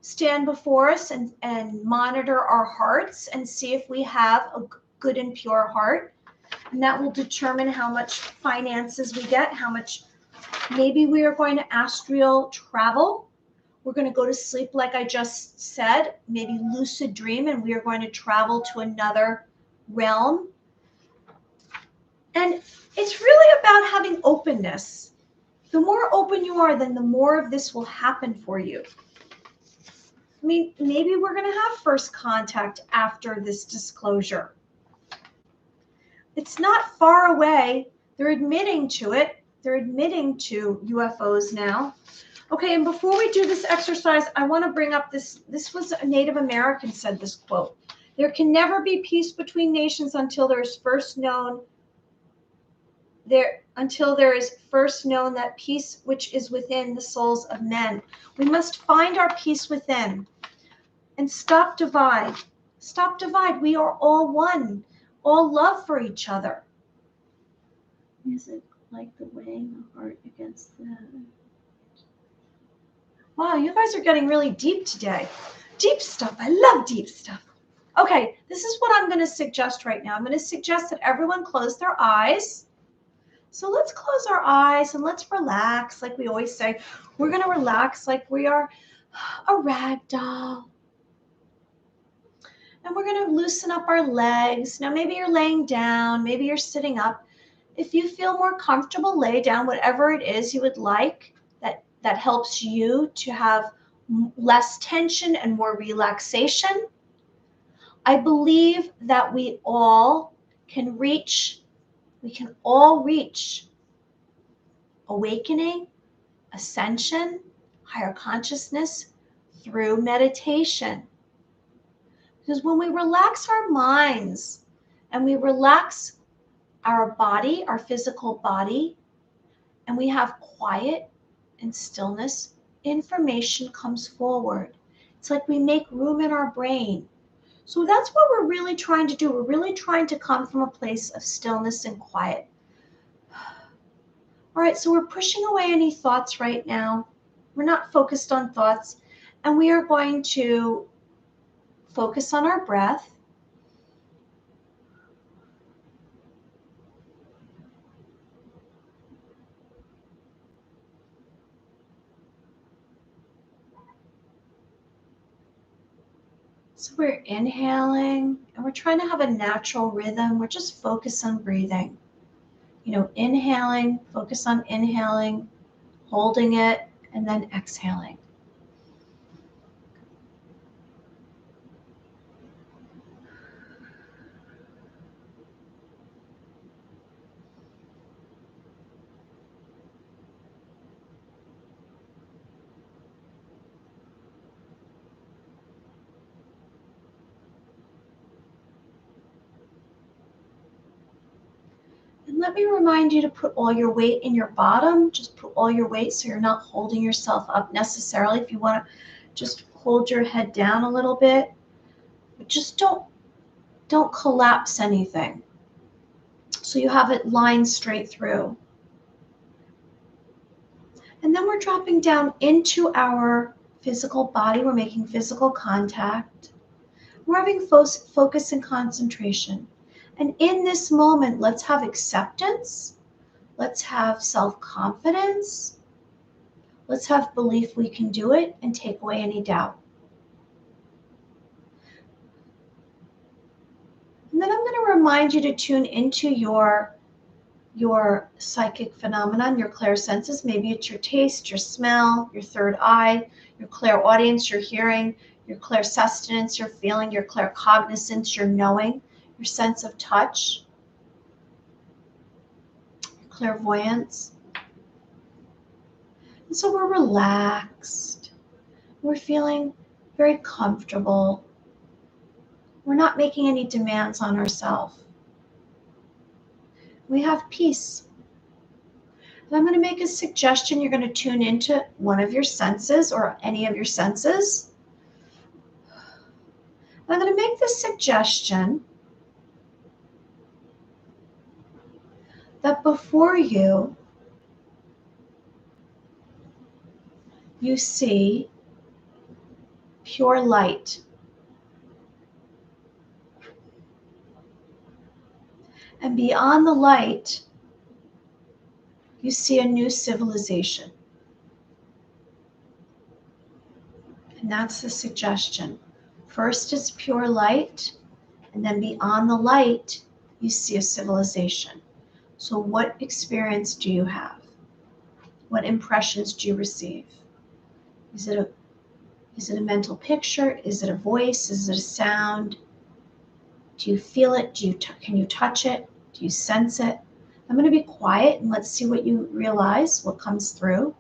stand before us and monitor our hearts and see if we have a good and pure heart. And that will determine how much finances we get, how much. Maybe we are going to astral travel. We're going to go to sleep, like I just said, maybe lucid dream, and we are going to travel to another realm. And it's really about having openness. The more open you are, then the more of this will happen for you. I mean, maybe we're going to have first contact after this disclosure. It's not far away. They're admitting to it. They're admitting to UFOs now. Okay, and before we do this exercise, I want to bring up this. This was a Native American said this quote. There can never be peace between nations until there is first known that peace which is within the souls of men. We must find our peace within and stop divide. Stop divide. We are all one, all love for each other. Is it like the weighing the heart against the head? Wow, you guys are getting really deep today. Deep stuff. I love deep stuff. Okay, this is what I'm going to suggest right now. I'm going to suggest that everyone close their eyes. So let's close our eyes and let's relax like we always say. We're going to relax like we are a rag doll. And we're going to loosen up our legs. Now, maybe you're laying down. Maybe you're sitting up. If you feel more comfortable, lay down whatever it is you would like that helps you to have less tension and more relaxation. I believe that we can all reach awakening, ascension, higher consciousness through meditation. Because when we relax our minds and we relax our body, our physical body, and we have quiet and stillness, information comes forward. It's like we make room in our brain. So that's what we're really trying to do. We're really trying to come from a place of stillness and quiet. All right, so we're pushing away any thoughts right now. We're not focused on thoughts, and we are going to focus on our breath. So we're inhaling, and we're trying to have a natural rhythm. We're just focused on breathing. Inhaling, focus on inhaling, holding it, and then exhaling. And let me remind you to put all your weight in your bottom. Just put all your weight so you're not holding yourself up necessarily. If you want to just hold your head down a little bit, but just don't collapse anything. So you have it lined straight through. And then we're dropping down into our physical body. We're making physical contact. We're having focus and concentration. And in this moment, let's have acceptance. Let's have self-confidence. Let's have belief we can do it and take away any doubt. And then I'm going to remind you to tune into your psychic phenomenon, your clairsenses. Maybe it's your taste, your smell, your third eye, your clairaudience, your hearing, your clairsustenance, your feeling, your claircognizance, your knowing, your sense of touch, your clairvoyance. And so we're relaxed. We're feeling very comfortable. We're not making any demands on ourselves. We have peace. And I'm going to make a suggestion. You're going to tune into one of your senses or any of your senses. I'm going to make the suggestion that before you see pure light. And beyond the light, you see a new civilization. And that's the suggestion. First is pure light, and then beyond the light, you see a civilization. So what experience do you have? What impressions do you receive? Is it a mental picture? Is it a voice? Is it a sound? Do you feel it? Can you touch it? Do you sense it? I'm going to be quiet and let's see what you realize, what comes through.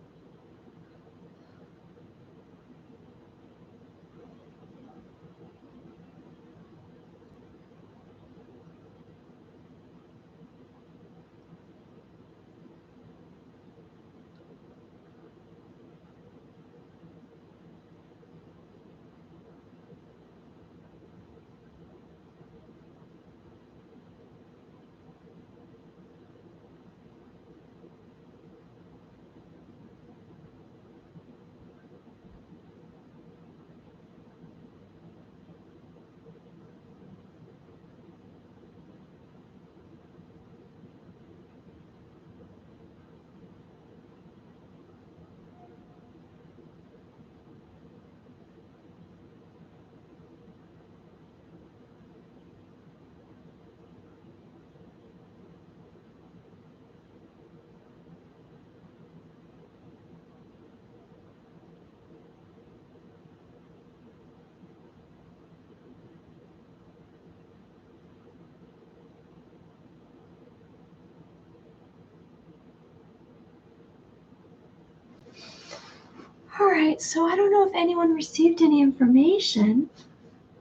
All right, so I don't know if anyone received any information.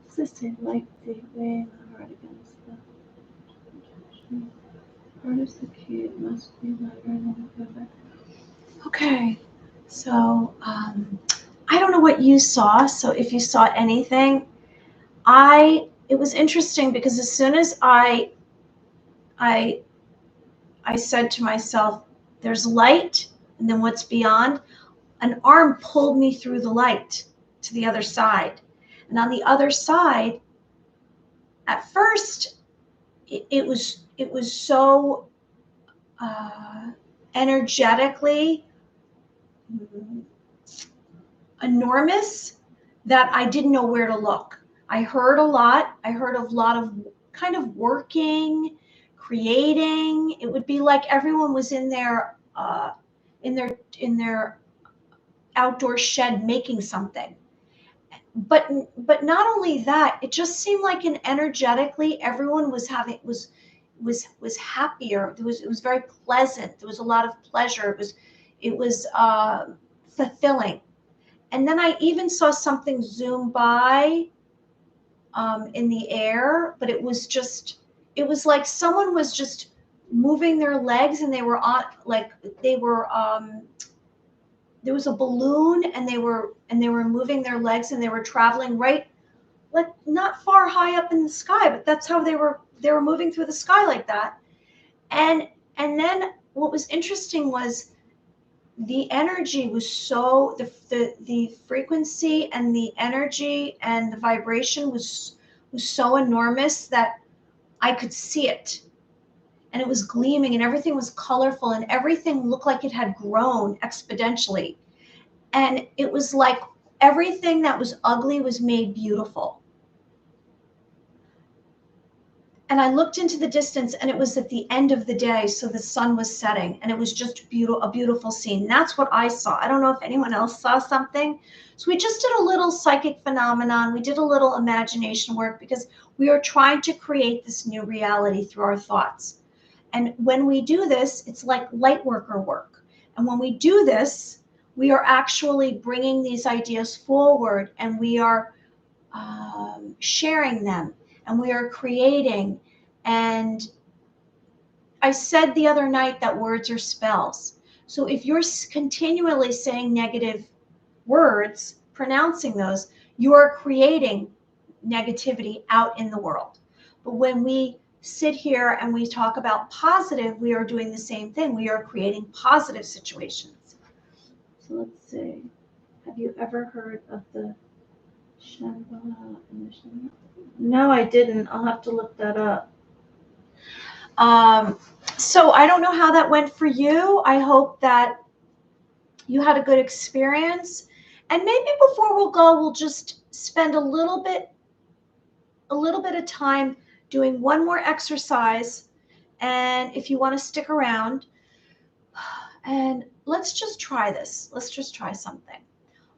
What's this say? Like the way the heart against the heart is the key. It must be lighter than the other. Okay, so I don't know what you saw. So if you saw anything, it was interesting because as soon as I said to myself, "There's light, and then what's beyond?" An arm pulled me through the light to the other side. And on the other side, at first, it was so energetically enormous that I didn't know where to look. I heard a lot. I heard a lot of kind of working, creating. It would be like everyone was in their outdoor shed making something. But not only that, it just seemed like energetically everyone was happier. It was very pleasant. There was a lot of pleasure. It was fulfilling. And then I even saw something zoom by in the air, but it was like someone was just moving their legs, and they were on like they were there was a balloon, and they were moving their legs, and they were traveling right, like not far high up in the sky, but that's how they were moving through the sky like that. And then what was interesting was the energy was so the frequency and the energy and the vibration was so enormous that I could see it, and it was gleaming, and everything was colorful, and everything looked like it had grown exponentially. And it was like everything that was ugly was made beautiful. And I looked into the distance, and it was at the end of the day, so the sun was setting, and it was just a beautiful scene. That's what I saw. I don't know if anyone else saw something. So we just did a little psychic phenomenon. We did a little imagination work because we are trying to create this new reality through our thoughts. And when we do this, it's like light worker work. And when we do this, we are actually bringing these ideas forward, and we are sharing them, and we are creating. And I said the other night that words are spells. So if you're continually saying negative words, pronouncing those, you are creating negativity out in the world. But when we sit here and we talk about positive, we are doing the same thing. We are creating positive situations. So let's see. Have you ever heard of the Shambhala initiative? No, I didn't. I'll have to look that up. So I don't know how that went for you. I hope that you had a good experience. And maybe before we'll go, we'll just spend a little bit of time doing one more exercise. And if you want to stick around, and let's just try this. Let's just try something.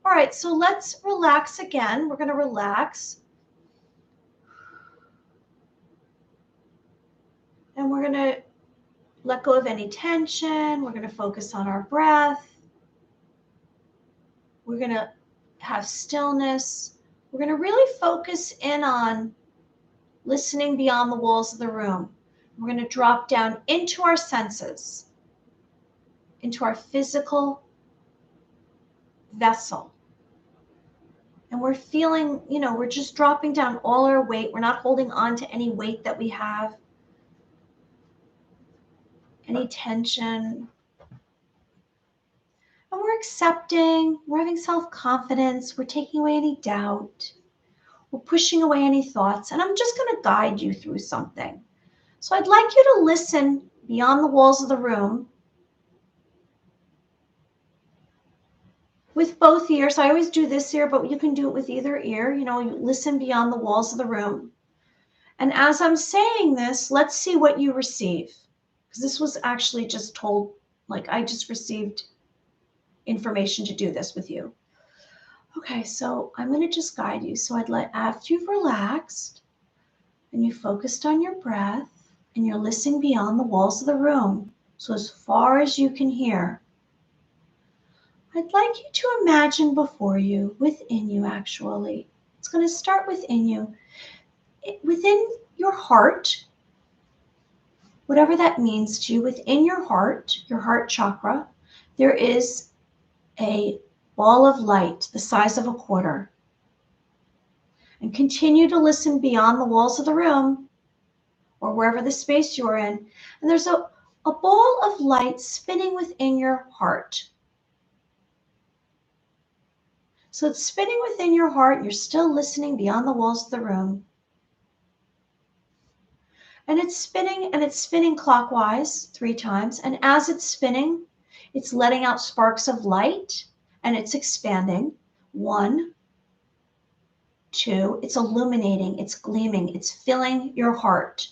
All right, so let's relax again. We're going to relax. And we're going to let go of any tension. We're going to focus on our breath. We're going to have stillness. We're going to really focus in on listening beyond the walls of the room. We're going to drop down into our senses, into our physical vessel. And we're feeling, we're just dropping down all our weight. We're not holding on to any weight that we have, any tension. And we're accepting, we're having self-confidence, we're taking away any doubt, we're pushing away any thoughts. And I'm just going to guide you through something. So I'd like you to listen beyond the walls of the room with both ears. I always do this ear, but you can do it with either ear. You listen beyond the walls of the room. And as I'm saying this, let's see what you receive. Because this was actually just told, like I just received information to do this with you. Okay, so I'm going to just guide you. So after you've relaxed and you focused on your breath and you're listening beyond the walls of the room, so as far as you can hear, I'd like you to imagine before you, within you actually. It's going to start within you. Within your heart, whatever that means to you, within your heart chakra, there is a ball of light the size of a quarter. And continue to listen beyond the walls of the room or wherever the space you're in. And there's a ball of light spinning within your heart. So it's spinning within your heart. You're still listening beyond the walls of the room. And it's spinning clockwise 3 times. And as it's spinning, it's letting out sparks of light and it's expanding. 1, 2, it's illuminating, it's gleaming, it's filling your heart.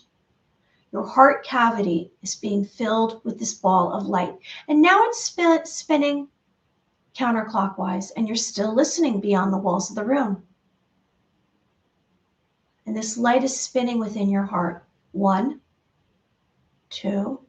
Your heart cavity is being filled with this ball of light. And now it's spinning counterclockwise, and you're still listening beyond the walls of the room. And this light is spinning within your heart. 1, 2,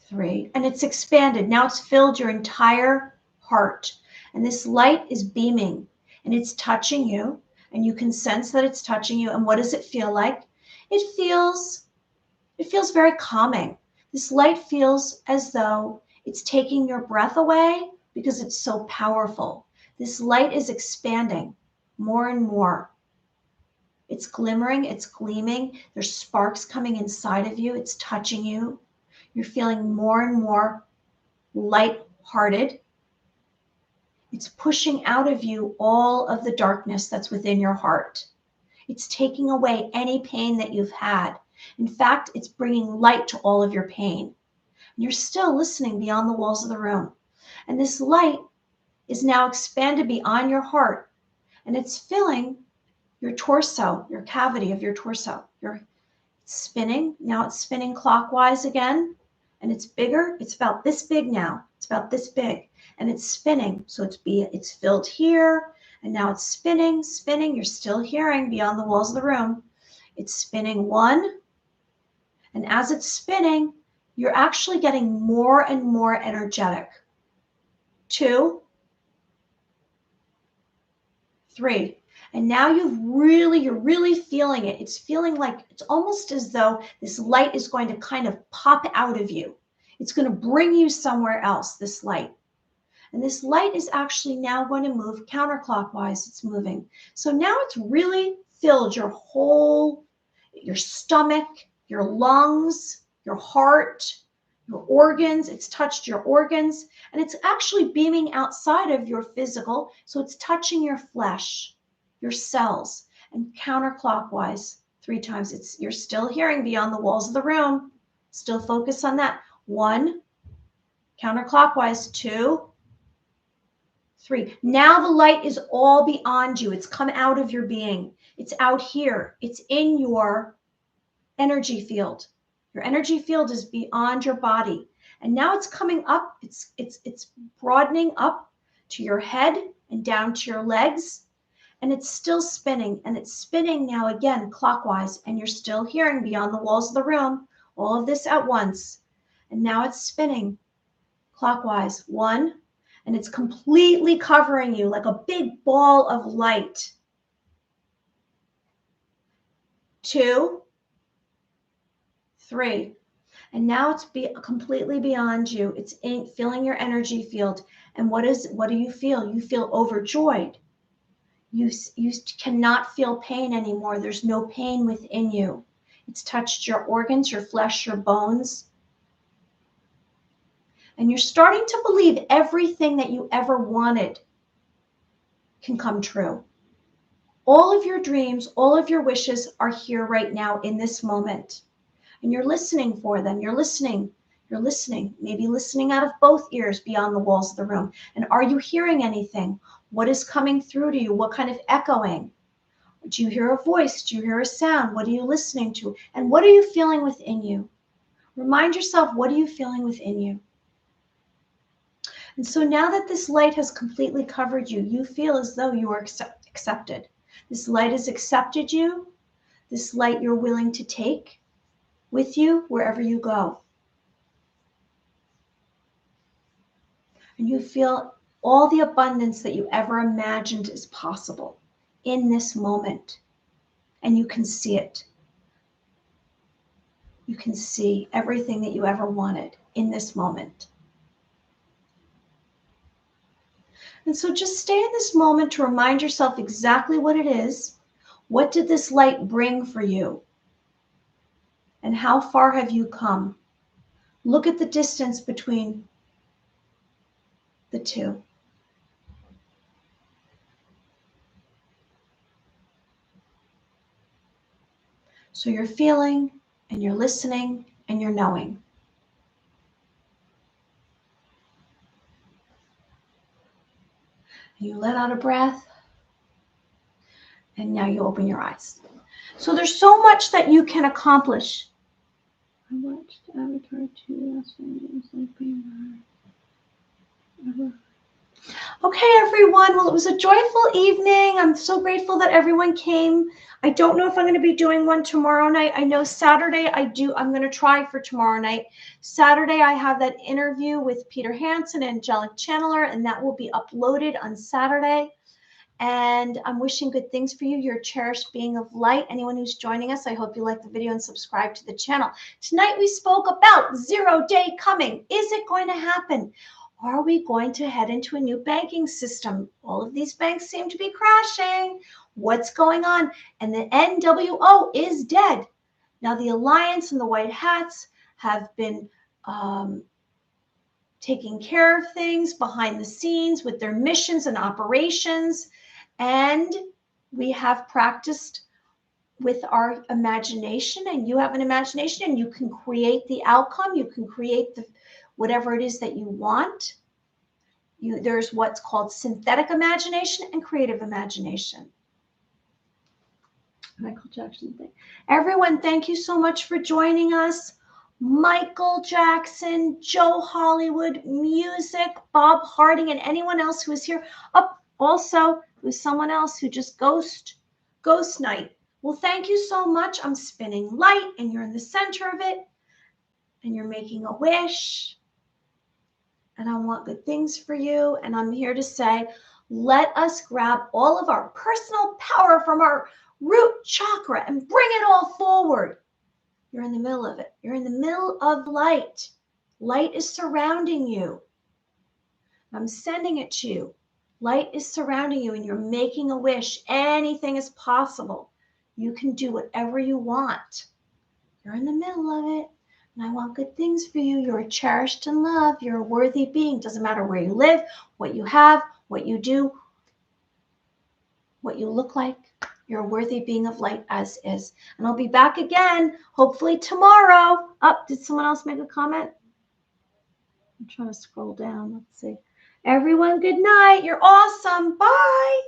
3, and it's expanded. Now it's filled your entire heart. And this light is beaming, and it's touching you, and you can sense that it's touching you. And what does it feel like? It feels very calming. This light feels as though it's taking your breath away because it's so powerful. This light is expanding more and more. It's glimmering, it's gleaming. There's sparks coming inside of you. It's touching you. You're feeling more and more light-hearted. It's pushing out of you all of the darkness that's within your heart. It's taking away any pain that you've had. In fact, it's bringing light to all of your pain. And you're still listening beyond the walls of the room. And this light is now expanded beyond your heart. And it's filling your torso, your cavity of your torso. It's spinning. Now it's spinning clockwise again. And it's bigger. It's about this big now. It's about this big. And it's spinning. So it's filled here. And now it's spinning. You're still hearing beyond the walls of the room. It's spinning 1. And as it's spinning, you're actually getting more and more energetic. 2, 3. And now you're really feeling it. It's feeling like it's almost as though this light is going to kind of pop out of you. It's going to bring you somewhere else, this light. And this light is actually now going to move counterclockwise. It's moving. So now it's really filled your stomach, your lungs, your heart, your organs. It's touched your organs, and it's actually beaming outside of your physical. So it's touching your flesh, your cells, and counterclockwise 3 times. You're still hearing beyond the walls of the room. Still focus on that. 1, counterclockwise, 2, 3. Now the light is all beyond you. It's come out of your being. It's out here. It's in your energy field. Your energy field is beyond your body. And now it's coming up. It's broadening up to your head and down to your legs. And it's still spinning. And it's spinning now again clockwise. And you're still hearing beyond the walls of the room all of this at once. And now it's spinning clockwise. 1. And it's completely covering you like a big ball of light. 2, 3. And now it's completely beyond you. It's filling your energy field. And what do you feel? You feel overjoyed. You cannot feel pain anymore. There's no pain within you. It's touched your organs, your flesh, your bones. And you're starting to believe everything that you ever wanted can come true. All of your dreams, all of your wishes are here right now in this moment. And you're listening for them. You're listening, maybe listening out of both ears beyond the walls of the room. And are you hearing anything? What is coming through to you? What kind of echoing? Do you hear a voice? Do you hear a sound? What are you listening to? And what are you feeling within you? Remind yourself, what are you feeling within you? And so now that this light has completely covered you, you feel as though you are accepted. This light has accepted you. This light you're willing to take with you wherever you go. And you feel all the abundance that you ever imagined is possible in this moment. And you can see it. You can see everything that you ever wanted in this moment. And so just stay in this moment to remind yourself exactly what it is. What did this light bring for you? And how far have you come? Look at the distance between the two. So you're feeling and you're listening and you're knowing. You let out a breath, and now you open your eyes. So there's so much that you can accomplish. I watched Avatar 2 last night. It was like being ever. Okay, everyone. Well, it was a joyful evening. I'm so grateful that everyone came. I don't know if I'm going to be doing one tomorrow night. I know Saturday I'm going to try for tomorrow night. Saturday, I have that interview with Peter Hansen and Angelic Channeler, and that will be uploaded on Saturday. And I'm wishing good things for you. You're a cherished being of light. Anyone who's joining us, I hope you like the video and subscribe to the channel. Tonight, we spoke about 0 day coming. Is it going to happen? Are we going to head into a new banking system? All of these banks seem to be crashing. What's going on? And the NWO is dead. Now, the Alliance and the White Hats have been taking care of things behind the scenes with their missions and operations. And we have practiced with our imagination, and you have an imagination, and you can create the outcome. You can create the whatever it is that you want. There's what's called synthetic imagination and creative imagination. Michael Jackson thing. Everyone, thank you so much for joining us. Michael Jackson, Joe Hollywood, music, Bob Harding, and anyone else who is here. Also, there's someone else who just ghost night. Well, thank you so much. I'm spinning light, and you're in the center of it, and you're making a wish. And I want good things for you. And I'm here to say, let us grab all of our personal power from our root chakra and bring it all forward. You're in the middle of it. You're in the middle of light. Light is surrounding you. I'm sending it to you. Light is surrounding you, and you're making a wish. Anything is possible. You can do whatever you want. You're in the middle of it. And I want good things for you. You're cherished and loved. You're a worthy being. Doesn't matter where you live, what you have, what you do, what you look like. You're a worthy being of light as is. And I'll be back again, hopefully tomorrow. Did someone else make a comment? I'm trying to scroll down. Let's see. Everyone, good night. You're awesome. Bye.